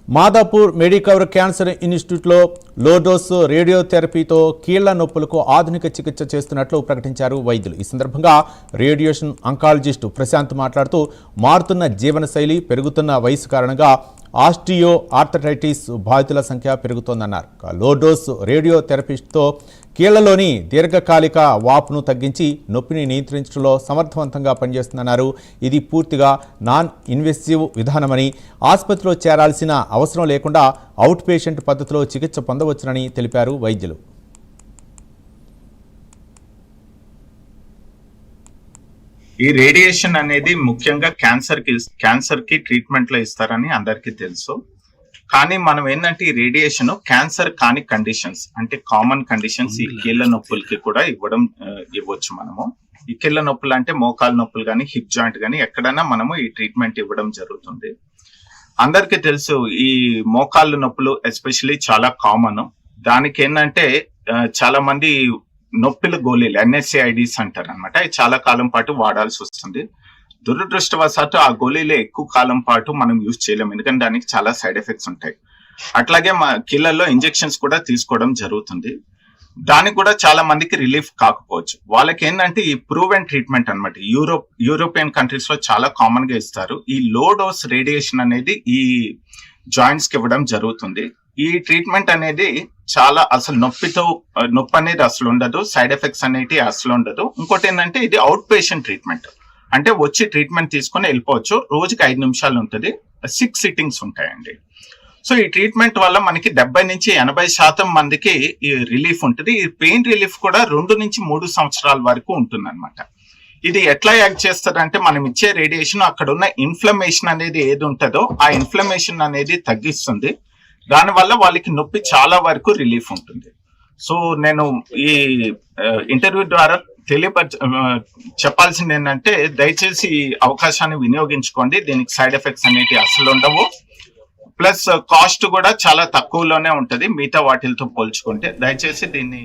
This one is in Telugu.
మాదాపూర్ మెడికవర్ క్యాన్సర్ ఇన్స్టిట్యూట్లో లోడోస్ రేడియోథెరపీతో కీళ్ల నొప్పులకు ఆధునిక చికిత్స చేస్తున్నట్లు ప్రకటించారు వైద్యులు. ఈ సందర్భంగా రేడియేషన్ అంకాలజిస్ట్ ప్రశాంత్ మాట్లాడుతూ మారుతున్న జీవనశైలి, పెరుగుతున్న వయసు కారణంగా ఆస్టియో ఆర్థరైటిస్ బాధితుల సంఖ్య పెరుగుతోందన్నారు. లోడోస్ రేడియోథెరపీతో కీళ్లలోని దీర్ఘకాలిక వాపును తగ్గించి నొప్పిని నియంత్రించడంలో సమర్థవంతంగా పనిచేస్తుందన్నారు. ఇది పూర్తిగా నాన్ ఇన్వెసివ్ విధానమని, ఆసుపత్రిలో చేరాల్సిన అవసరం లేకుండా అవుట్ పేషెంట్ పద్ధతిలో చికిత్స పొందవచ్చునని తెలిపారు వైద్యులు. ఈ రేడియేషన్ అనేది ముఖ్యంగా క్యాన్సర్ కి ట్రీట్మెంట్ లో ఇస్తారని అందరికీ తెలుసు. కానీ మనం ఏంటంటే ఈ రేడియేషన్ క్యాన్సర్ కాని కండిషన్స్ అంటే కామన్ కండిషన్స్ ఈ కీళ్ల నొప్పులకి కూడా ఇవ్వచ్చు. మనము ఈ కీళ్ల నొప్పులు అంటే మోకాలు నొప్పులు కానీ, హిప్ జాయింట్ కానీ ఎక్కడైనా మనము ఈ ట్రీట్మెంట్ ఇవ్వడం జరుగుతుంది. అందరికీ తెలుసు ఈ మోకాళ్ళు నొప్పులు ఎస్పెషల్లీ చాలా కామన్. దానికి ఏంటంటే చాలా మంది నొప్పుల గోళీలు NSAIDs అంటారు అనమాట. చాలా కాలం పాటు వాడాల్సి వస్తుంది. దురదృష్టవశాత్తు ఆ గోళీలే ఎక్కువ కాలం పాటు మనం యూజ్ చేయలేము, ఎందుకంటే దానికి చాలా సైడ్ ఎఫెక్ట్స్ ఉంటాయి. అట్లాగే మా కీళ్ళల్లో ఇంజెక్షన్స్ కూడా తీసుకోవడం జరుగుతుంది. దానికి కూడా చాలా మందికి రిలీఫ్ కాకపోవచ్చు. వాళ్ళకి ఏంటంటే ఈ ప్రూవెన్ ట్రీట్మెంట్ అనమాట. యూరోపియన్ కంట్రీస్ లో చాలా కామన్ గా ఇస్తారు. ఈ లో డోస్ రేడియేషన్ అనేది ఈ జాయింట్స్ కి ఇవ్వడం జరుగుతుంది. ఈ ట్రీట్మెంట్ అనేది చాలా అసలు నొప్పి అనేది అసలు ఉండదు, సైడ్ ఎఫెక్ట్స్ అనేవి అసలు ఉండదు. ఇంకోటి ఏంటంటే ఇది అవుట్ పేషెంట్ ట్రీట్మెంట్, అంటే వచ్చి ట్రీట్మెంట్ తీసుకొని వెళ్ళిపోవచ్చు. రోజుకి 5 నిమిషాలు ఉంటుంది, 6 సిట్టింగ్స్ ఉంటాయండి. సో ఈ ట్రీట్మెంట్ వల్ల మనకి 70 నుంచి 80% మందికి ఈ రిలీఫ్ ఉంటుంది. ఈ పెయిన్ రిలీఫ్ కూడా 2 నుంచి 3 సంవత్సరాల వరకు ఉంటుంది అనమాట. ఇది ఎట్లా యాక్ట్ చేస్తారంటే మనం ఇచ్చే రేడియేషన్ అక్కడ ఉన్న ఇన్ఫ్లమేషన్ అనేది ఏది ఉంటుందో ఆ ఇన్ఫ్లమేషన్ అనేది తగ్గిస్తుంది. దానివల్ల వాళ్ళకి నొప్పి చాలా వరకు రిలీఫ్ ఉంటుంది. సో నేను ఈ ఇంటర్వ్యూ ద్వారా చెప్పాల్సింది ఏంటంటే దయచేసి ఈ అవకాశాన్ని వినియోగించుకోండి. దీనికి సైడ్ ఎఫెక్ట్స్ అనేవి అసలు ఉండవు. ప్లస్ కాస్ట్ కూడా చాలా తక్కువలోనే ఉంటది మిగతా వాటిలతో పోల్చుకుంటే. దయచేసి దీన్ని